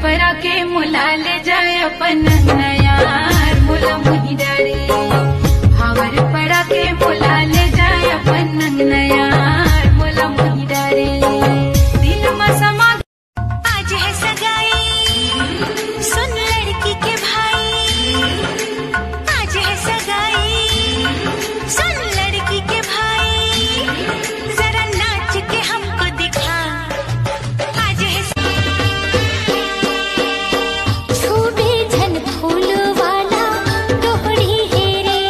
परा के मुला ले जाए अपन नयार मुला मुही डरे। भावर परा के मुला ले जाए अपन नयार मुला मुही डरे। दिल में समा आज है सगाई सुन लड़की के भाई। आज है सगाई सुन लड़की के भाई। जरा नाच के हमको दिखा। आज है छूबे झन फूल वाला दोहड़ी है रे।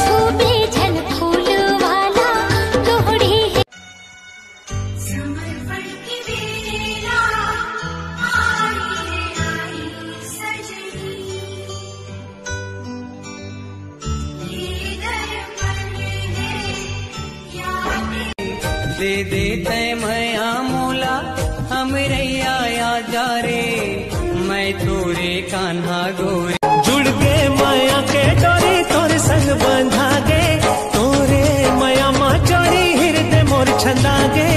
छूबे झन फूल वाला दोहड़ी है। समर्पण की बेला आई सजनी। दे देते मैं मोला हमरे आया जा रे। मैं तोरे कान्हा गोरे जुड़ गे माया के डोरी तोरे संग बंधा गे। तोरे माया माँ चोरी हृदय मोर छंदा गे।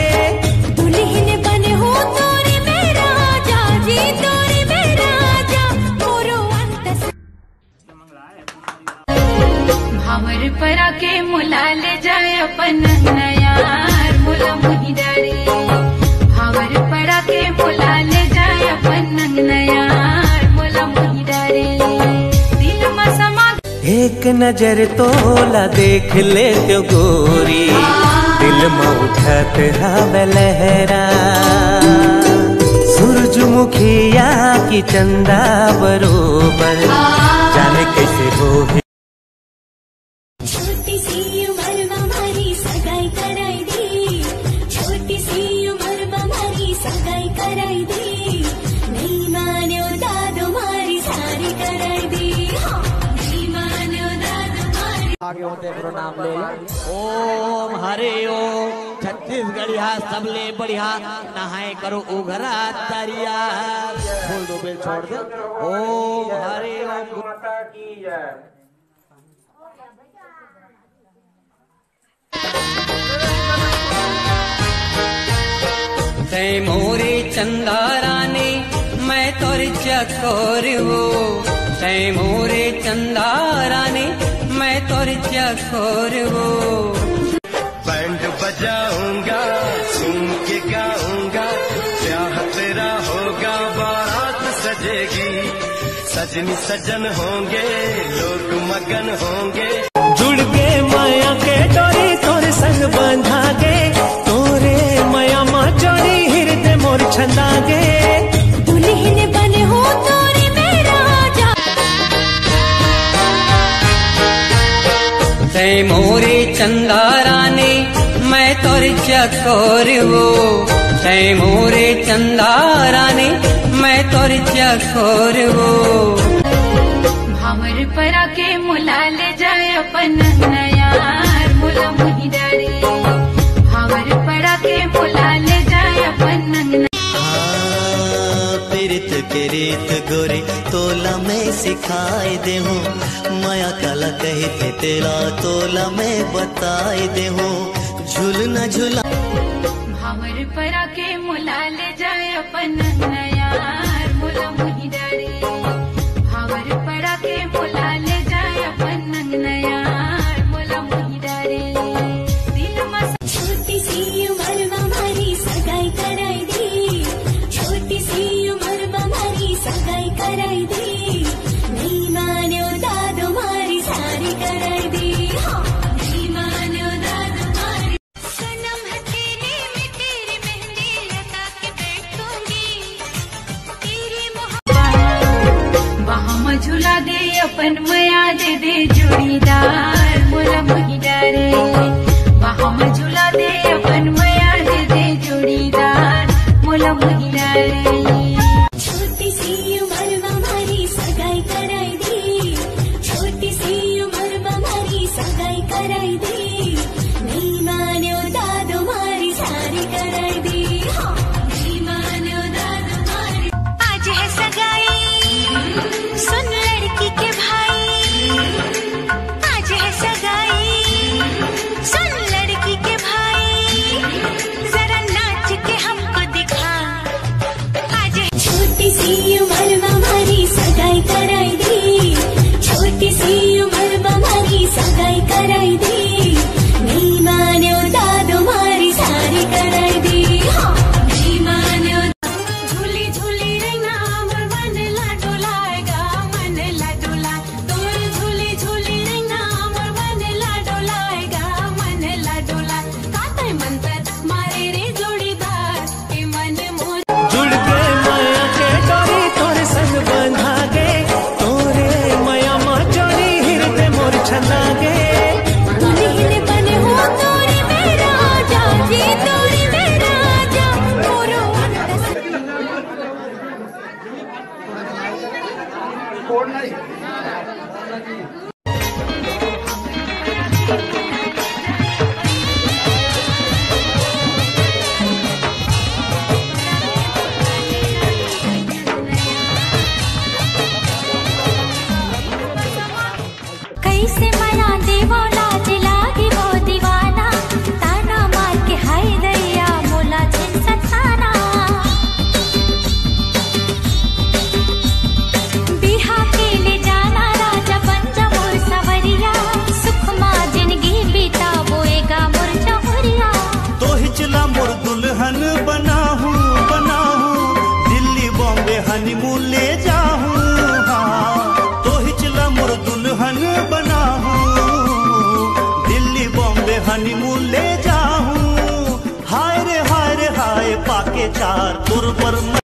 दुल्हन बने हो तोरे मेरा राजा जी। तोरे मेरा राजा मोरो अंत भावर परा के मुला ले जाए अपन नयार मुला मुही डरे। भावर परा के मुला ले जाए अपन नयार मुला मुही डरे। दिल में समा एक नजर तोला देख ले तो गोरी। दिल में उठत हवे लहरा। सूरजमुखिया की चंदा बरोबर जाने कैसे हो। छोटी सी उम्र में हमारी सगाई कराई दी। छोटी सी उम्र में हमारी सगाई कराई दी। नहीं माने दादो मारी सारी कराई दी। नहीं माने दादो मारी आगे होते प्रणाम ले ओम हरे ओम। छत्तीसगढ़िया सबले बढ़िया नहाए करो उघरा तरिया। खोल दो बेल छोड़ दे। ओम हरे ओम माता की जय। तै मोरे चंदा रानी मैं तोर चकोर हो। तै मोरे चंदा रानी मैं तोर चकोर हो। बैंड बजाऊंगा सुन के गाऊंगा। ब्याह तेरा होगा बारात सजेगी। सजनी सजन होंगे लोग मगन होंगे। जुड़ गे माया के डोरी तोरे संग बंधा गे। तोरे माया माँ चोरी हृदय मोर छंदा गे। दुल्हन बने हो तोरे मेरा राजा। तै मोरे चंदा रानी मैं तोर चकोर हो। तै मोरे चंदा रानी मैं तोर चकोर हो। भावर परा के मुला ले जाए अपन नयार मुला मुही डरे। भावर परा के मुला ले जाए अपन पीरित के रीत गोरी तोला में सिखाए दे हूँ। माया काला कही थे तेरा तोला में बताए दे हूँ। झूलना झूला भावर परा के मुला ले जाए अपन नयार मुला मुही डरे। भावर परा के मुला ले जाए अपन नयार मुला मुही डरे। दिल में छोटी सी उम्र में हमारी सगाई कराई दी। छोटी सी उम्र में हमारी सगाई कराई दी। नहीं माने दादो मारी सारी कराई दी। नहीं माने दादो मारी। सनम है तेरे में तेरी मेहंदी लगा के बैठूंगी। तेरी मोहब्बत वहाँ झूला दे अपन मया दे दे जोड़ीदार मुला मुही डरे। वहाँ झूला दे अपन मया दे दे जोड़ीदार मुला मुही डरे। छोटी सी उम्र में हमारी सगाई कराई दी। छोटी सी उम्र में हमारी सगाई कराई दी। नहीं माने दादो मारी सारी कराई दी। नहीं माने दादो मारी। आज है सगाई सुन लड़की के भाई। आज है सगाई हनीमून ले जाऊं। हाय रे हाय रे हाय पाके चार तुर पर